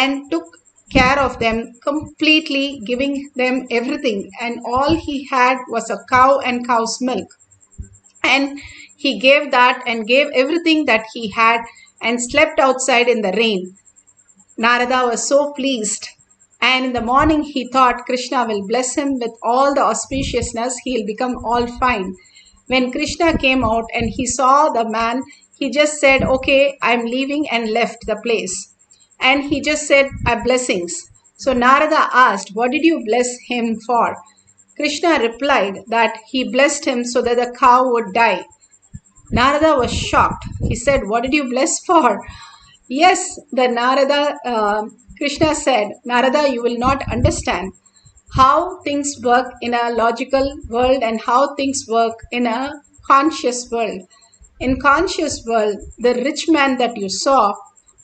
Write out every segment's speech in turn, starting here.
and took care of them completely, giving them everything. And all he had was a cow and cow's milk. And he gave that and gave everything that he had and slept outside in the rain. Narada was so pleased. And in the morning he thought Krishna will bless him with all the auspiciousness, he'll become all fine. When Krishna came out and he saw the man, he just said, okay, I'm leaving, and left the place. And he just said, blessings. So Narada asked, what did you bless him for? Krishna replied that he blessed him so that the cow would die. Narada was shocked. He said, what did you bless for? Yes, Krishna said, Narada, you will not understand how things work in a logical world and how things work in a conscious world. In conscious world, the rich man that you saw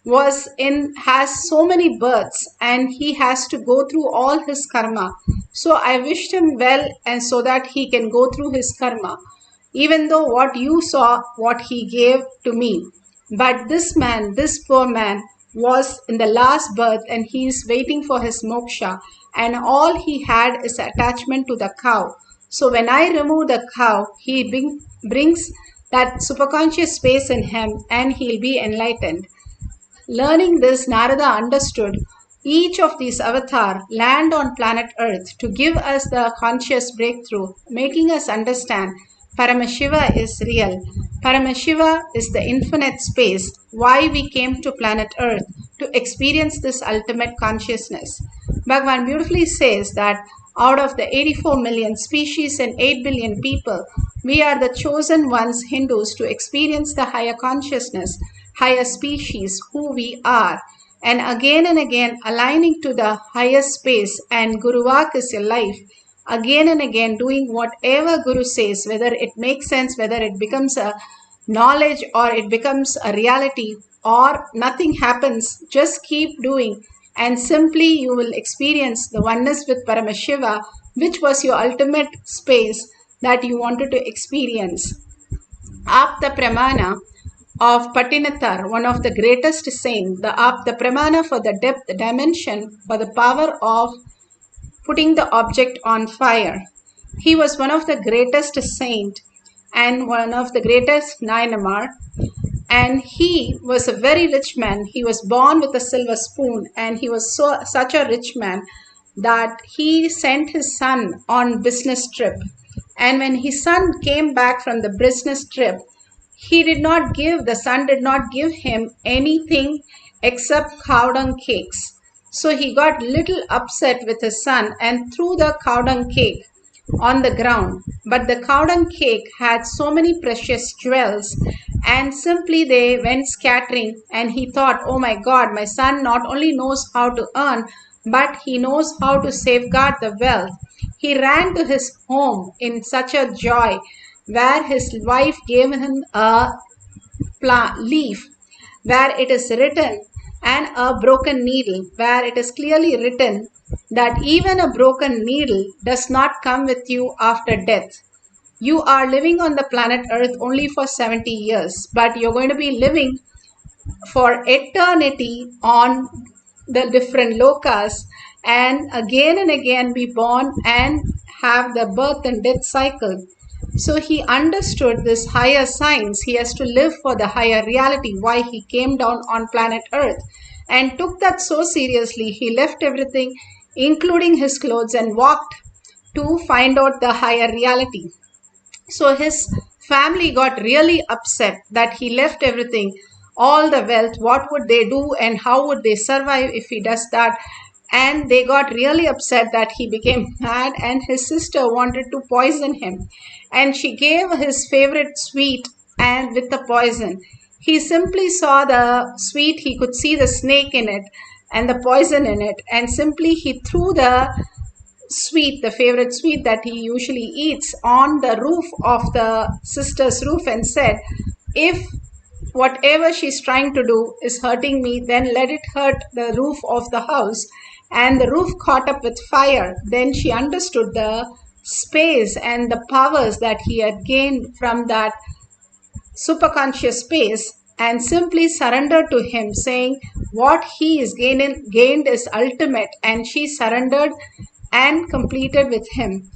has so many births, and he has to go through all his karma. So I wished him well, and so that he can go through his karma. Even though what you saw, what he gave to me. But this man, this poor man, was in the last birth, and he is waiting for his moksha, and all he had is attachment to the cow. So when I remove the cow, he brings that superconscious space in him, and he'll be enlightened. Learning this, Narada understood each of these avatars land on planet Earth to give us the conscious breakthrough, making us understand Paramashiva is real. Paramashiva is the infinite space, why we came to planet Earth, to experience this ultimate consciousness. Bhagavan beautifully says that out of the 84 million species and 8 billion people, we are the chosen ones, Hindus, to experience the higher consciousness, higher species, who we are. And again aligning to the higher space, and Guruvak is your life. Again and again doing whatever Guru says, whether it makes sense, whether it becomes a knowledge or it becomes a reality or nothing happens, just keep doing, and simply you will experience the oneness with Paramashiva, which was your ultimate space that you wanted to experience. Apta Pramana of Patinathar, one of the greatest saints, the Apta Pramana for the depth dimension, for the power of putting the object on fire. He was one of the greatest saint and one of the greatest Nayanamar, and he was a very rich man. He was born with a silver spoon, and he was such a rich man that he sent his son on business trip. And when his son came back from the business trip, the son did not give him anything except cow dung cakes. So he got little upset with his son and threw the cow dung cake on the ground. But the cow dung cake had so many precious jewels, and simply they went scattering, and he thought, oh my God, my son not only knows how to earn, but he knows how to safeguard the wealth. He ran to his home in such a joy, where his wife gave him a leaf where it is written, and a broken needle where it is clearly written that even a broken needle does not come with you after death. You are living on the planet Earth only for 70 years, but you're going to be living for eternity on the different lokas, and again be born and have the birth and death cycle. So he understood this higher science. He has to live for the higher reality, why he came down on planet Earth, and took that so seriously. He left everything, including his clothes, and walked to find out the higher reality. So his family got really upset that he left everything, all the wealth. What would they do and how would they survive if he does that? And they got really upset that he became mad, and his sister wanted to poison him. And she gave his favorite sweet and with the poison. He simply saw the sweet, he could see the snake in it and the poison in it. And simply he threw the sweet, the favorite sweet that he usually eats, on the roof of the sister's roof, and said, if whatever she's trying to do is hurting me, then let it hurt the roof of the house. And the roof caught up with fire. Then she understood the space and the powers that he had gained from that superconscious space, and simply surrendered to him, saying what he is gained is ultimate, and she surrendered and completed with him.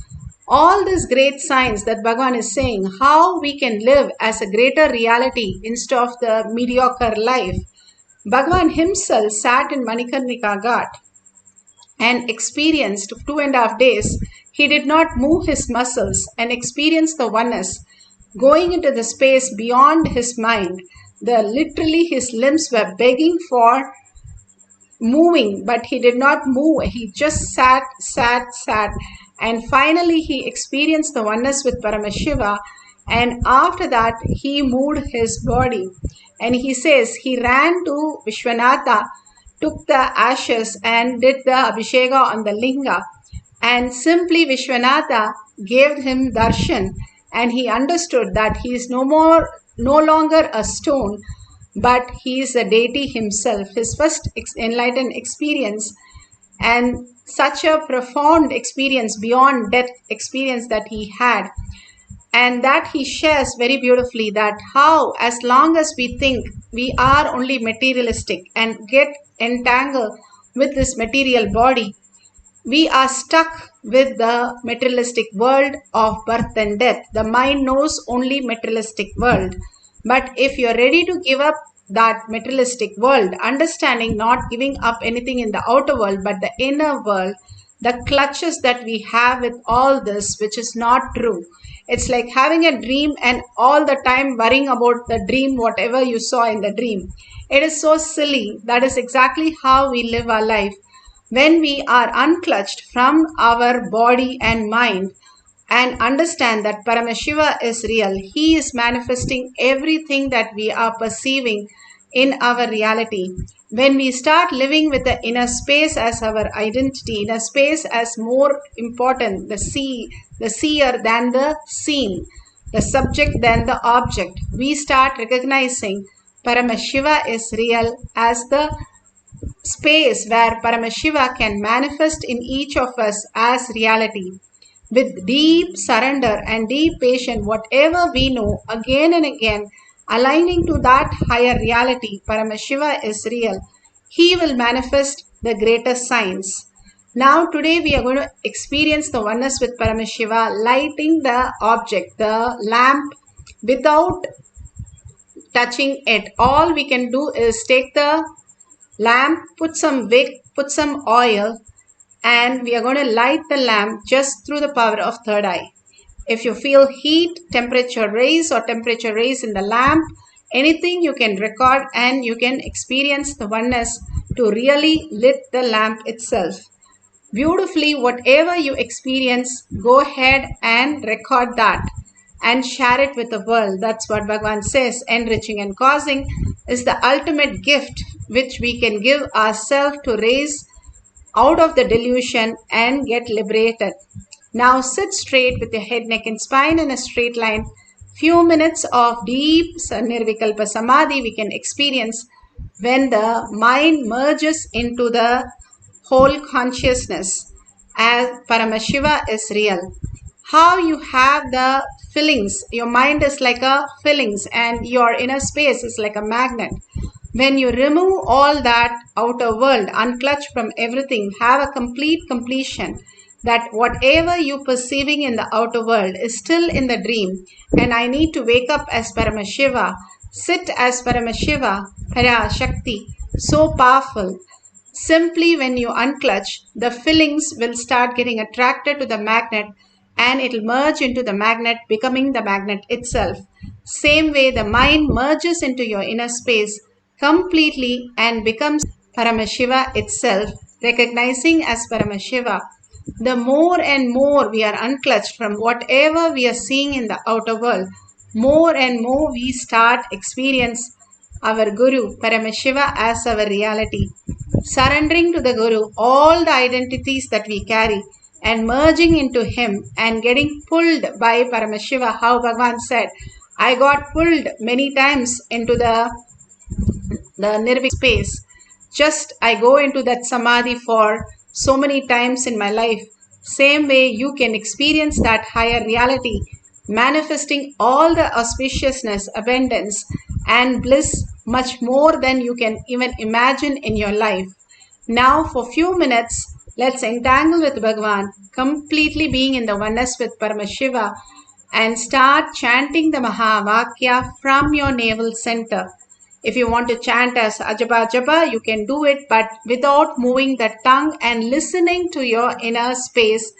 All these great signs that Bhagavan is saying, how we can live as a greater reality instead of the mediocre life. Bhagavan himself sat in Manikarnika Ghat and experienced 2.5 days. He did not move his muscles and experienced the oneness, going into the space beyond his mind. Literally his limbs were begging for moving, but he did not move. He just sat, and finally he experienced the oneness with Paramashiva, and after that he moved his body. And he says he ran to Vishwanatha, took the ashes and did the Abhisheka on the linga, and simply Vishwanatha gave him darshan, and he understood that he is no longer a stone, but he is a deity himself. His first enlightened experience, and such a profound experience, beyond death experience that he had, and that he shares very beautifully, that how as long as we think we are only materialistic and get entangled with this material body, we are stuck with the materialistic world of birth and death. The mind knows only materialistic world. But if you're ready to give up that materialistic world, understanding not giving up anything in the outer world, but the inner world, the clutches that we have with all this, which is not true. It's like having a dream and all the time worrying about the dream, whatever you saw in the dream. It is so silly. That is exactly how we live our life. When we are unclutched from our body and mind and understand that Paramashiva is real, he is manifesting everything that we are perceiving in our reality. When we start living with the inner space as our identity, inner space as more important, the seer than the seen, the subject than the object, we start recognizing Paramashiva is real as the space where Paramashiva can manifest in each of us as reality. With deep surrender and deep patience, whatever we know, again and again, aligning to that higher reality, Paramashiva is real. He will manifest the greatest signs. Now today we are going to experience the oneness with Paramashiva, lighting the object, the lamp, without touching it. All we can do is take the lamp, put some wick, put some oil, and we are going to light the lamp just through the power of third eye. If you feel heat, temperature raise in the lamp, anything you can record, and you can experience the oneness to really lit the lamp itself. Beautifully, whatever you experience, go ahead and record that and share it with the world. That's what Bhagavan says. Enriching and causing is the ultimate gift which we can give ourselves to raise out of the delusion and get liberated. Now sit straight with your head, neck and spine in a straight line. Few minutes of deep Nirvikalpa Samadhi we can experience when the mind merges into the whole consciousness as Paramashiva is real. How you have the fillings, your mind is like a fillings and your inner space is like a magnet. When you remove all that outer world, unclutch from everything, have a complete completion, that whatever you perceiving in the outer world is still in the dream, and I need to wake up as Paramashiva, sit as Paramashiva, Parashakti, so powerful. Simply when you unclutch, the fillings will start getting attracted to the magnet and it will merge into the magnet, becoming the magnet itself. Same way the mind merges into your inner space completely and becomes Paramashiva itself, recognizing as Paramashiva. The more and more we are unclutched from whatever we are seeing in the outer world, more and more we start experience our Guru, Paramashiva, as our reality. Surrendering to the Guru all the identities that we carry and merging into him and getting pulled by Paramashiva. How Bhagavan said, I got pulled many times into the nirvik space. Just I go into that samadhi for so many times in my life. Same way you can experience that higher reality, manifesting all the auspiciousness, abundance and bliss much more than you can even imagine in your life. Now, for few minutes, let's entangle with Bhagavan, completely being in the oneness with Paramashiva, and start chanting the Mahavakya from your navel center. If you want to chant as Ajaba Jaba, you can do it, but without moving the tongue and listening to your inner space.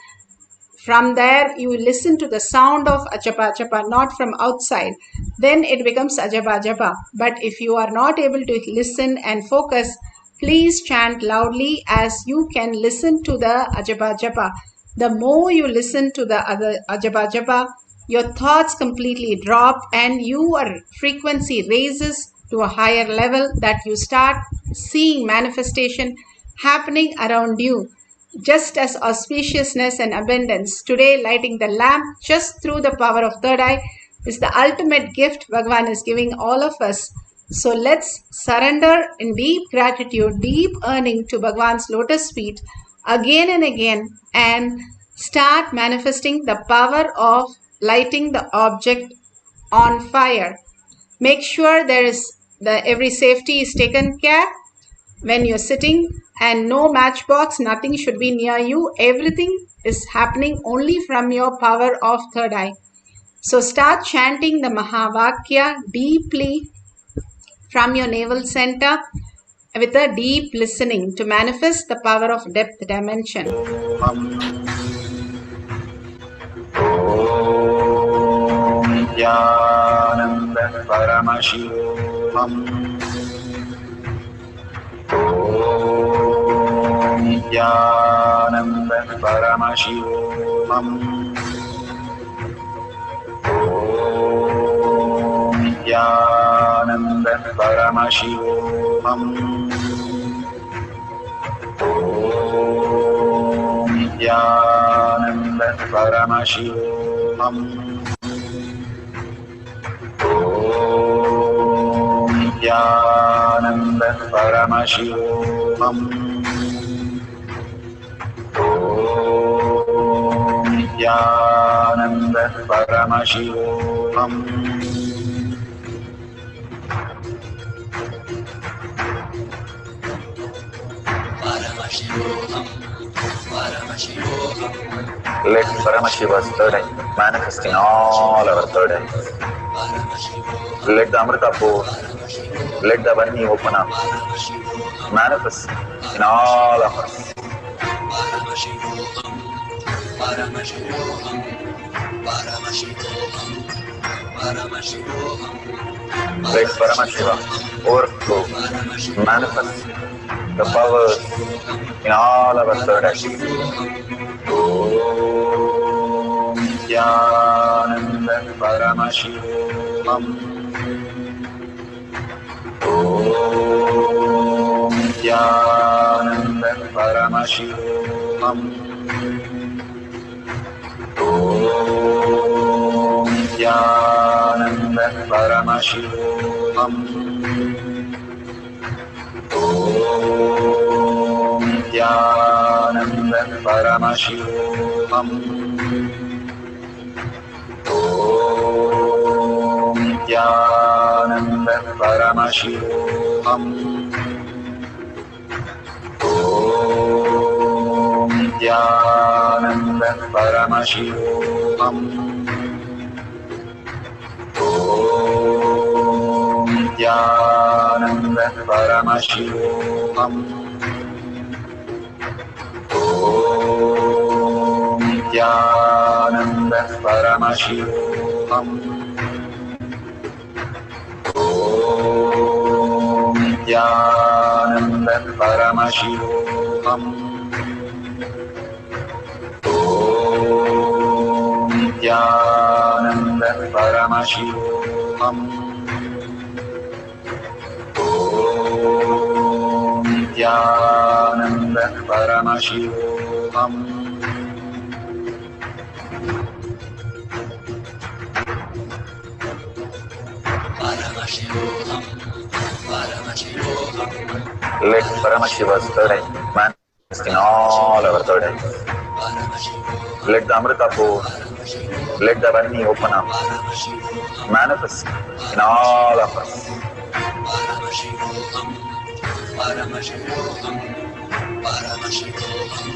From there, you listen to the sound of Ajaba Japa, not from outside. Then it becomes Ajaba Japa. But if you are not able to listen and focus, please chant loudly as you can listen to the Ajaba Japa. The more you listen to the other Ajaba Japa, your thoughts completely drop and your frequency raises to a higher level that you start seeing manifestation happening around you. Just as auspiciousness and abundance, today lighting the lamp just through the power of third eye is the ultimate gift Bhagavan is giving all of us. So let's surrender in deep gratitude, deep earning to Bhagavan's lotus feet again and again and start manifesting the power of lighting the object on fire. Make sure every safety is taken care when you're sitting, and no matchbox, nothing should be near you. Everything is happening only from your power of third eye. So start chanting the Mahavakya deeply from your navel center with a deep listening to manifest the power of depth dimension. Nithyananda Paramashivoham. Nithyananda Paramashivoham. Nithyananda Paramashivoham. Nithyananda Paramashivoham. Nithyananda Paramashivoham. Nithyananda Paramashivoham. Paramashivoham. Paramashivoham. Let Paramashiva's third eye manifest in all our third eyes. Let the Amrita pour, let the Varni open up, manifest in all of us. Paramashivoham, Paramashivoham, Paramashivoham, Paramashivoham. Let Paramashiva overflow, manifest the powers in all our third eyes. Om Nithyananda Paramashivoham. Om Nithyananda Paramashivoham. Om Nithyananda Paramashivoham. Om Nithyananda Paramashivoham. Om Nithyananda Paramashivoham. Om Nithyananda Paramashivoham. Om Nithyananda Paramashivoham. Om Nithyananda Paramashivoham. Om Nithyananda Paramashivoham. Om Nithyananda Paramashivoham. Om Nithyananda Paramashivoham. Paramashivoham, Paramashivoham. Let Paramashiva's third eye manifest in all our third eyes. Let the Amrita pour, let the Varni open up, manifest in all of us. Paramashivoham, Paramashivoham, Paramashivoham,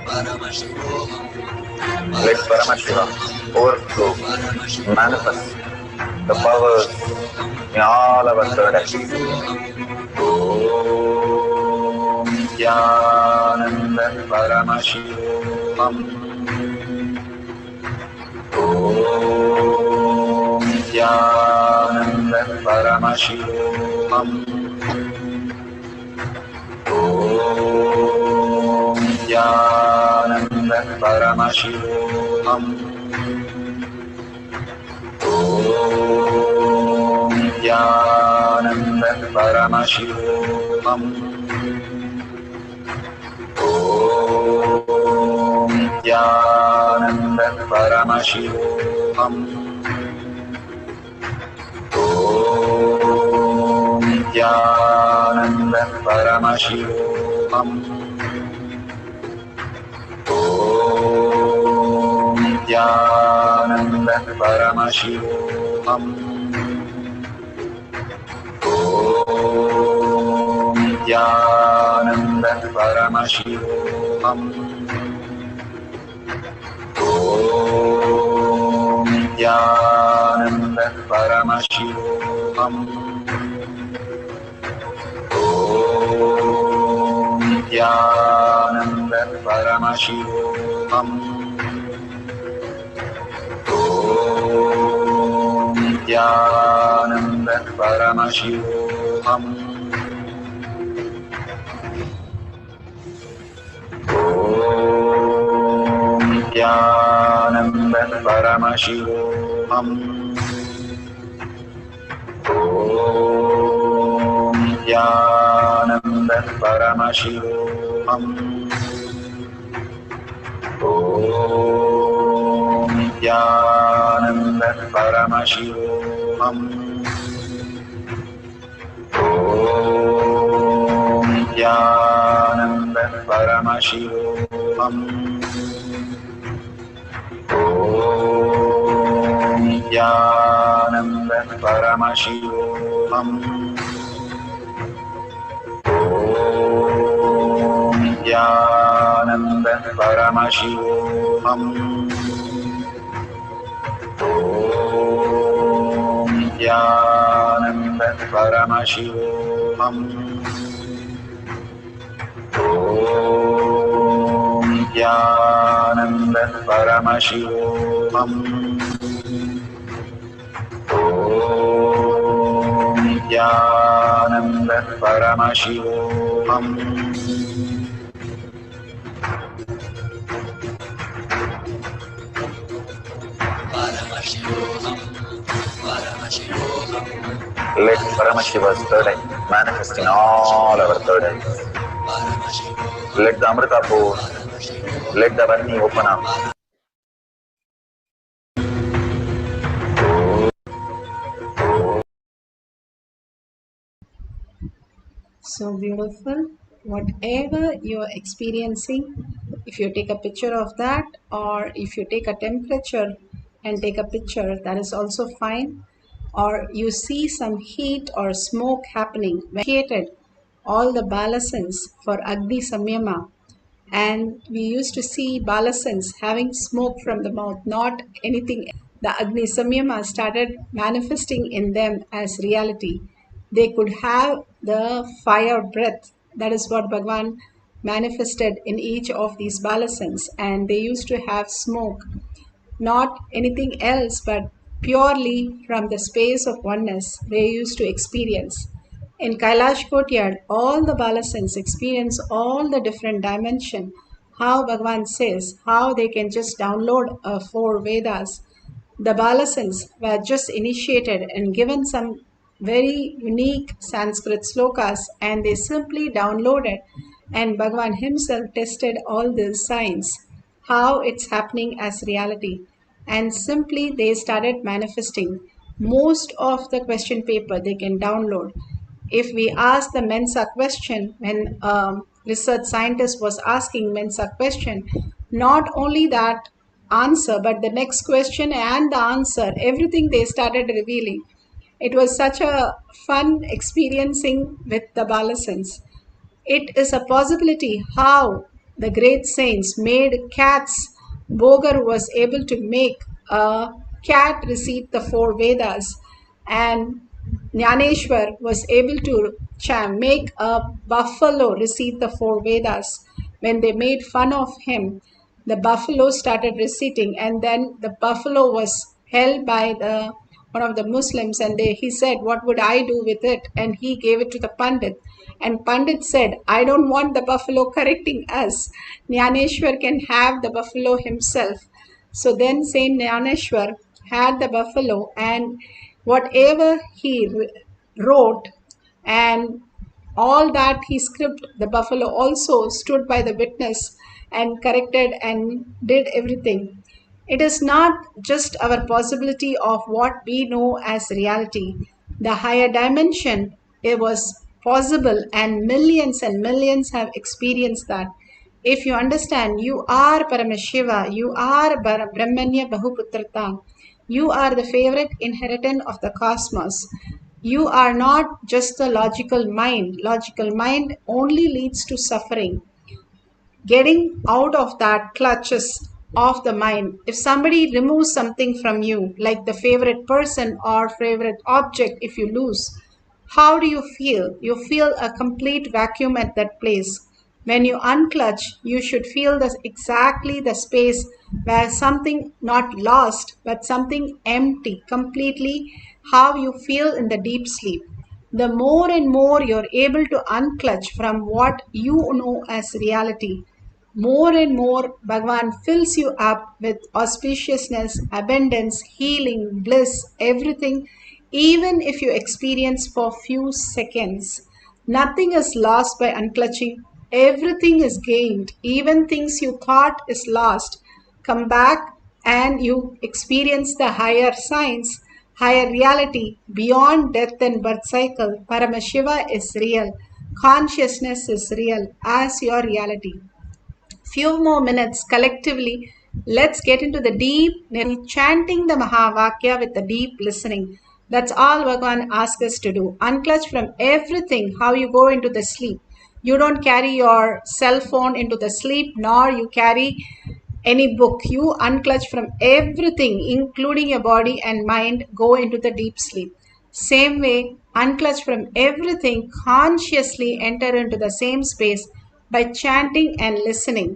Paramashivoham. Let Paramashiva overflow, manifest the powers in all our third eye. Om Nithyananda Paramashivam. Om Nithyananda Paramashivam. Om Nithyananda Paramashivam. Om Nithyananda Paramashivoham. Om Nithyananda Paramashivoham. Om Nithyananda Paramashivoham. Om Nithyananda Paramashivoham. Om Nithyananda Paramashivoham. Om Nithyananda Paramashivoham. Om Nithyananda Paramashivoham. Om Nithyananda Paramashivoham. Om Nithyananda Paramashivoham. Om Nithyananda Paramashivoham. Om Nithyananda Paramashivoham. Om Nithyananda Paramashivoham. Om Nithyananda Paramashivoham. Om Nithyananda Paramashivoham. Om Nithyananda Paramashivoham. Om Nithyananda Paramashivoham. Om Nithyananda Paramashivoham. Paramashivoham, Paramashivoham. Let Paramashiva's third eye manifest in all our third eyes. Let the Amrita pour, let the Varni open up. So beautiful. Whatever you're experiencing, if you take a picture of that, or if you take a temperature and take a picture, that is also fine. Or you see some heat or smoke happening, created all the balasans for Agni Samyama. And we used to see balasans having smoke from the mouth, not anything. The Agni Samyama started manifesting in them as reality. They could have the fire breath. That is what Bhagavan manifested in each of these balasans. And they used to have smoke, not anything else but purely from the space of oneness they used to experience. In Kailash Courtyard, all the balasans experience all the different dimension. How Bhagavan says, how they can just download 4 Vedas. The balasans were just initiated and given some very unique Sanskrit slokas, and they simply downloaded, and Bhagavan himself tested all these signs, how it's happening as reality. And simply they started manifesting. Most of the question paper they can download. If we ask the Mensa question, when research scientist was asking Mensa question, not only that answer, but the next question and the answer, everything they started revealing. It was such a fun experiencing with the Balasans. It is a possibility how the great saints made cats. Bogar was able to make a cat recite the four Vedas, and Jnaneshwar was able to make a buffalo recite the four Vedas. When they made fun of him, the buffalo started reciting, and then the buffalo was held by the one of the Muslims, and he said, "What would I do with it?" And he gave it to the Pandit. And Pandit said, "I don't want the buffalo correcting us. Jnaneshwar can have the buffalo himself." So then Saint Jnaneshwar had the buffalo, and whatever he wrote and all that he script, the buffalo also stood by the witness and corrected and did everything. It is not just our possibility of what we know as reality. The higher dimension, it was possible, and millions have experienced that. If you understand, you are Paramashiva, you are Brahmanya Bahuputrata, you are the favorite inheritant of the cosmos. You are not just a logical mind. Logical mind only leads to suffering. Getting out of that clutches of the mind. If somebody removes something from you, like the favorite person or favorite object, if you lose, how do you feel? You feel a complete vacuum at that place. When you unclutch, you should feel exactly the space where something not lost, but something empty, completely how you feel in the deep sleep. The more and more you're able to unclutch from what you know as reality, more and more Bhagavan fills you up with auspiciousness, abundance, healing, bliss, everything, even if you experience for few seconds. Nothing is lost by unclutching. Everything is gained. Even things you thought is lost come back, and you experience the higher science, higher reality beyond death and birth cycle. Paramashiva is real. Consciousness is real as your reality. Few more minutes collectively. Let's get into the deep chanting the Mahavakya with the deep listening. That's all Bhagavan asks us to do. Unclutch from everything, how you go into the sleep. You don't carry your cell phone into the sleep, nor you carry any book. You unclutch from everything, including your body and mind, go into the deep sleep. Same way, unclutch from everything, consciously enter into the same space by chanting and listening.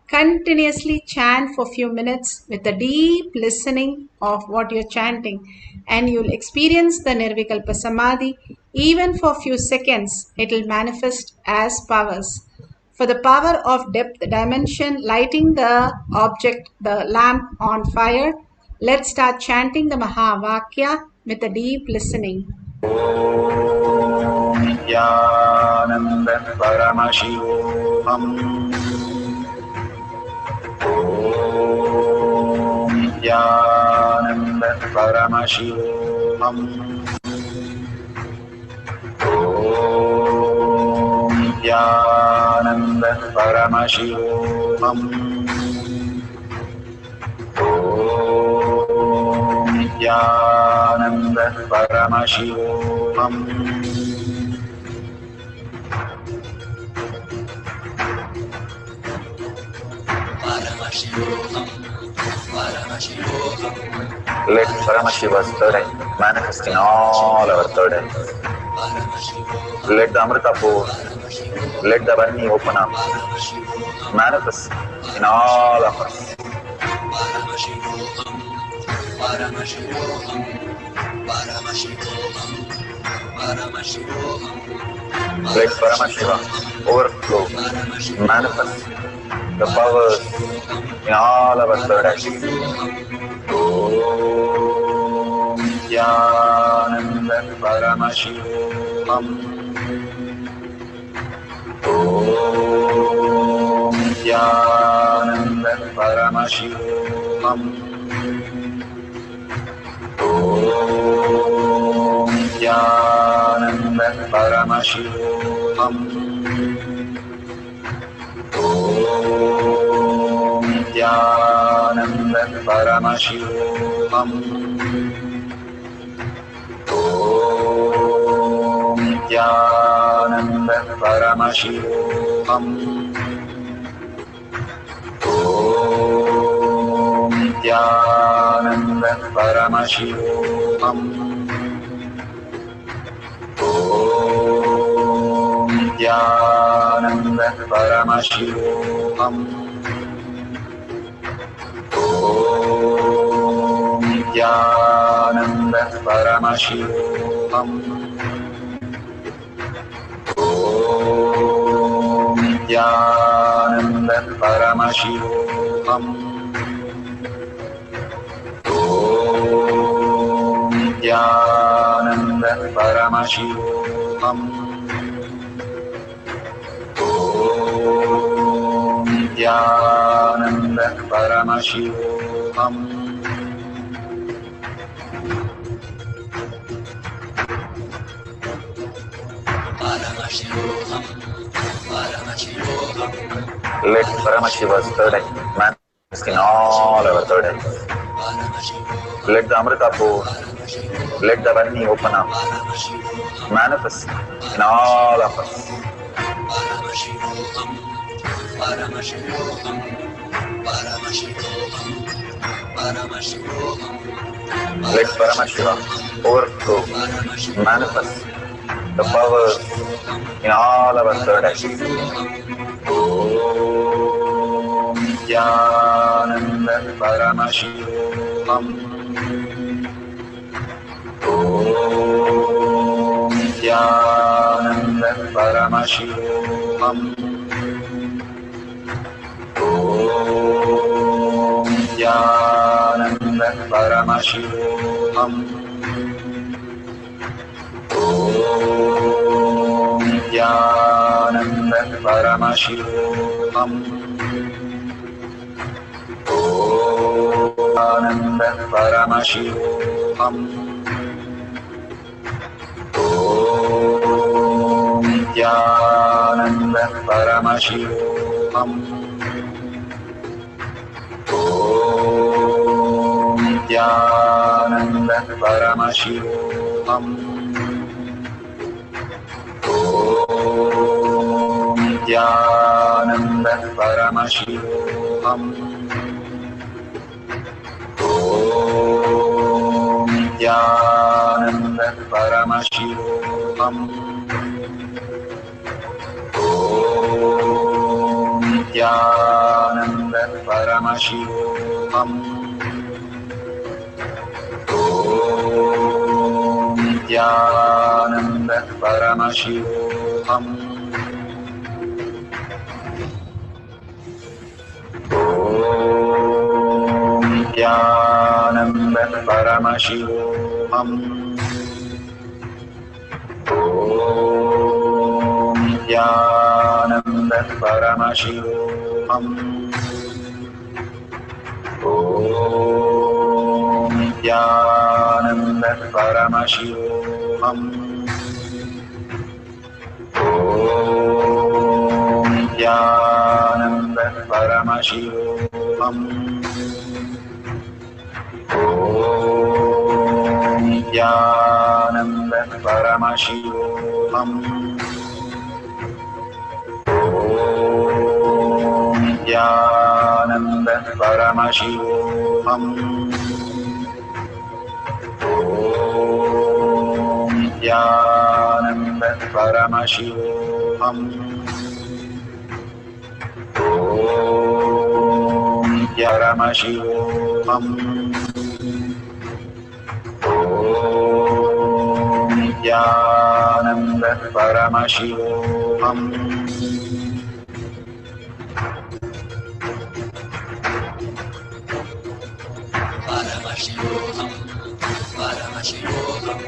Continuously chant for a few minutes with a deep listening of what you're chanting, and you'll experience the Nirvikalpa Samadhi. Even for a few seconds, it will manifest as powers. For the power of depth dimension, lighting the object, the lamp on fire, let's start chanting the Mahavakya with a deep listening. Om Nithyananda Paramashivoham. Om Nithyananda Paramashivoham. Om Nithyananda Paramashivoham. Om Nithyananda Paramashivoham. Let Paramashiva's third eye manifest in all our third eyes. Let the Amrita pour, let the Varni open up, manifest in all of us. Let Paramashiva overflow, manifest the powers in all our third eyes. Om Nithyananda Paramashivoham. Om Nithyananda Paramashivoham. Om Nithyananda Paramashivoham. Om Nithyananda Paramashivoham. Om Paramashivoham. Om Nithyananda Paramashivoham. Om Nithyananda Paramashivoham. Om Nithyananda Paramashivoham. Om Nithyananda Paramashivoham. Om Nithyananda Paramashivoham. Om Nithyananda Paramashivoham. Paramashivoham. Paramashivoham. Let Paramashiva's third eye manifest in all our third eyes. Let the Amrita pour, let the Varni open up, manifest in all of us. Paramashivoham. Paramashivoham. Paramashivoham. Paramashivoham. Let Paramashiva overflow, manifest the power in all our third eyes. Om Nithyananda Paramashivoham. Om Nithyananda Paramashivoham. Om Nithyananda Paramashivoham. Om Nithyananda Paramashivoham. Om Nithyananda Paramashivoham. Om Nithyananda Paramashivoham. Om Nithyananda Paramashivoham. Om Nithyananda Paramashivoham. Om Nithyananda Paramashivoham. Om Nithyananda Paramashivoham. Om Nithyananda Paramashivoham. Om Nithyananda Paramashivoham. Om Nithyananda Paramashivoham. Om Nithyananda Paramashivoham. Om Nithyananda Paramashivoham. Om Nithyananda Paramashivoham. Om Nithyananda Paramashivoham. Om Nithyananda Paramashivoham. Om Paramashivoham. Om Nithyananda Paramashivoham. Paramashivoham. Paramashivoham.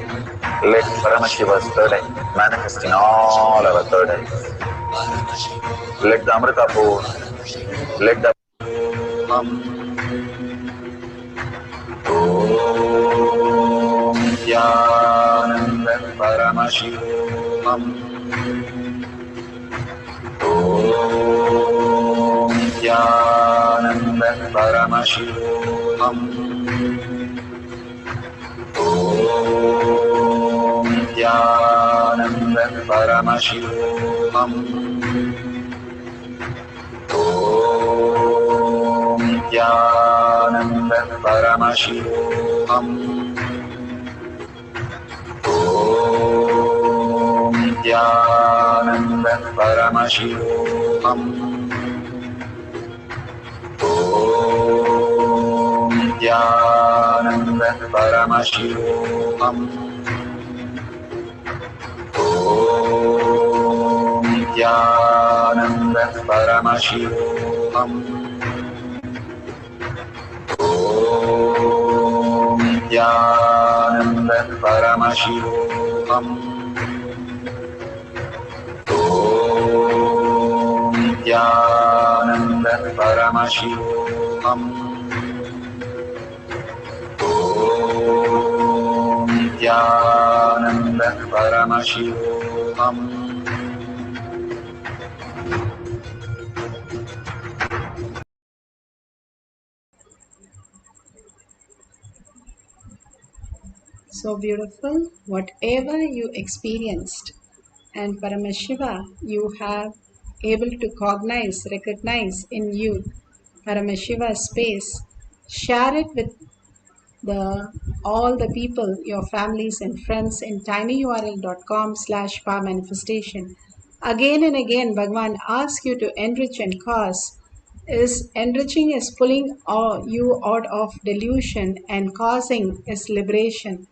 Let Paramashiva's third eye manifest in all our third eyes. Let the Amrita pour, let the Om Nithyananda Paramashivoham. Om Nithyananda Paramashivoham. Om Nithyananda Paramashivoham. Nithyananda Paramashivoham. Om Nithyananda Paramashivoham. Om Nithyananda Paramashivoham. Om Nithyananda Paramashivoham. Om Nithyananda Paramashivoham. Om Nithyananda Paramashivoham. Om Nithyananda Paramashivoham. So beautiful. Whatever you experienced, and Paramashiva, you have able to recognize in you Paramashiva space. Share it with the all the people, your families and friends in tinyurl.com/power manifestation. Again and again, Bhagwan asks you to enrich and cause. Is enriching is pulling you out of delusion, and causing is liberation.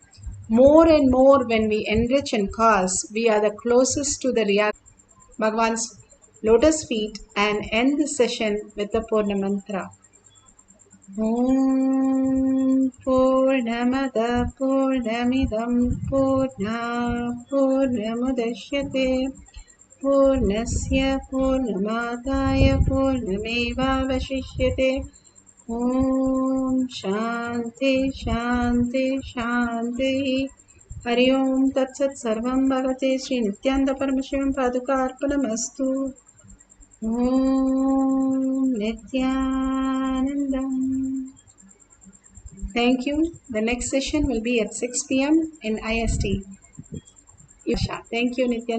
More and more, when we enrich and cause, we are the closest to the reality. Bhagwan's lotus feet, and end the session with the Purna mantra. Om Purnamada Purnamidam Purna Purnamudashyate Purnasya Purnamadaya Purnamevavashishyate. Om Shanti Shanti Shanti. Hari Om Tat Sat Sarvam Bhavate Sri Nithyananda Paramashivam Paduka Arpanamastu. Om Nithyanandam. Thank you. The next session will be at 6 p.m. in IST. Thank you, Nityananda.